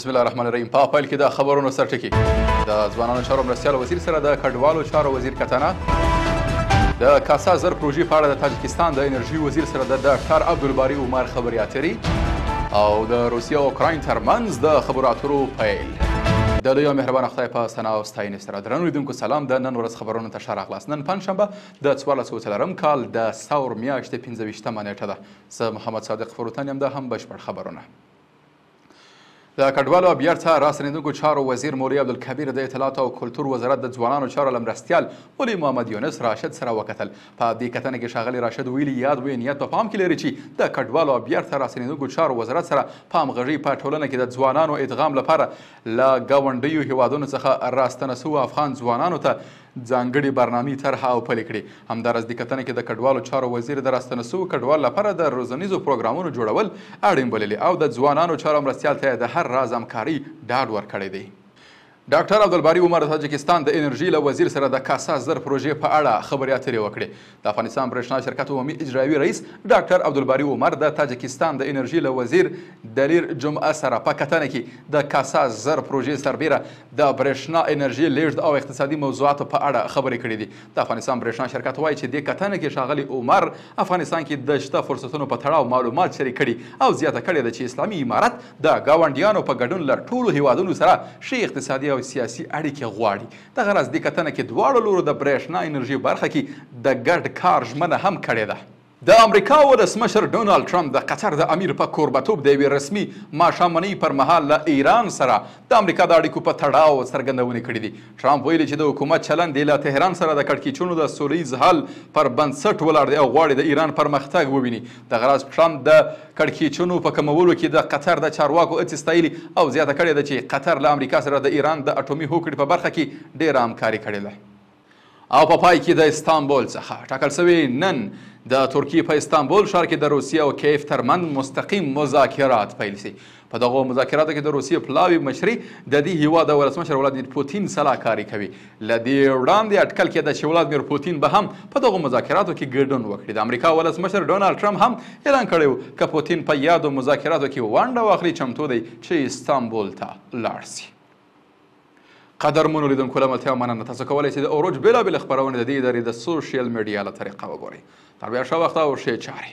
بسم الله الرحمن الرحیم. په پیل کې د خبرونو سرټکي. د ځوانانو چارو مرستیال وزیر سره د کډوالو چارو وزیر کتنه. د کاسا زر پروژې په اړه د تاجکستان د انرژي وزیر سره د ډاکټر عبدالباري عمر خبرې اترې او د روسیې او اوکراین ترمنځ د خبرو اترو پیل. د لوی او مهربانه خدای په ثنا او ستاینې سره درنو لیدونکو سلام. د نن ورځ خبرونو ته ښه راغلاست. نن پنجشنبه د 1404 کال د ثور میاشتې 15مه نیټه ده. زه محمد صادق فروتن یم. دا هم بشپړ خبرونه. د کډوالو او بیرته راستنېدونکو چارو وزیر مولوي عبدالکبیر د اطلاعات او کلتور وزارت د ځوانانو چارو له مرستیال مولوي محمد یونس راشد سره وکتل. په دې کتنه کې ښاغلي راشد ویلي یاد وی نیت په پام کې لري چې د کډوالو او بیرته راستنېدونکو چارو وزارت سره په همغږۍ په ټولنه کې د ځوانانو ادغام لپاره له ګاونډیو هیوادونو څخه راستنه سوو افغان ځوانانو ته ځانګړې برنامې طرحه او پلې کړي. همداراز دې کتنه کې د کډوالو چارو وزیر د راستنه سوو کډوالو لپاره د روزنیزو پروګرامونو جوړول اړین بللي او د ځوانانو چارو مرستیال ته د هر راز همکاري ډاډ ورکړی دی. ډاکټر عبدالباري عمر د تاجکستان د انرژي له وزیر سره د کاسا زر پروژې په اړه خبرې اترې وکړې. د افغانستان برېښنا شرکت عمومي اجرایوي رئیس ډاکټر عبدالباري عمر د تاجکستان د انرژي له وزیر دلیر جمعه سره په کتنه کې د کاسا زر پروژې سربیره د برېښنا انرژي لیږد او اقتصادي موضوعاتو په اړه خبرې کړې دي. د افغانستان برېښنا شرکت وایي چې دې کتنه کې ښاغلي عمر افغانستان کې د شته فرصتونو په تړاو معلومات شریک کړي او زیاته کړې ده چې اسلامي امارت د ګاونډیانو په ګډون له ټولو هیوادونو سره ښې اقتصادي او سیاسي اړیکې غواړي. دغه راز دې کتنه کې دواړو لورو د برېښنا انرژي برخه کې د ګډ کار ژمنه هم کړې ده. د امریکا ولسمشر ډونالډ ټرمپ د قطر د امیر په کوربتوب د یوې رسمي ماښامنۍ پر مهال له ایران سره د امریکا د اړیکو په تړاو څرګندونې کړې دي. ټرمپ ویلي چې د حکومت چلند یې له تهران سره د کړکېچونو د سولیز حل پر بنسټ ولاړ دی او غواړي د ایران پرمختګ وویني. دغه راز ټرمپ د کړکېچونو په کمولو کې د قطر د چارواکو هڅې ستایلي او زیاته کړې ده چې قطر له امریکا سره د ایران د اټومي هوکړې په برخه کې ډېره همکاري کړې ده. او په پای کې د استانبول څخه ټاکل شوی نن د ترکیې په استانبول ښار کې د روسیې او کیف ترمنځ مستقیم مذاکرات پیل شي. په دغو مذاکراتو کې د روسیې پلاوي مشري د دې هیواد ولسمشر ولادیمیر پوتین سلاکاري کوي. له دې وړاندې اټکل کېده چې ولادیمیر پوتین به هم په دغو مذاکراتو کې ګډون وکړي. د امریکا ولسمشر ډونالډ ټرمپ هم اعلان کړی و که پوتین په یادو مذاکراتو کې ونډه واخلي چمتو دی چې استانبول ته لاړ شي. قدرمنو لیدونکو له ملتیا مننه. تاسو کولی شئ د اوروج بېلابېلې خپرونې د دې ادارې د سوشل میډیا له طریقه وګورئ. تر بیا ښه وخت او ښې چارې.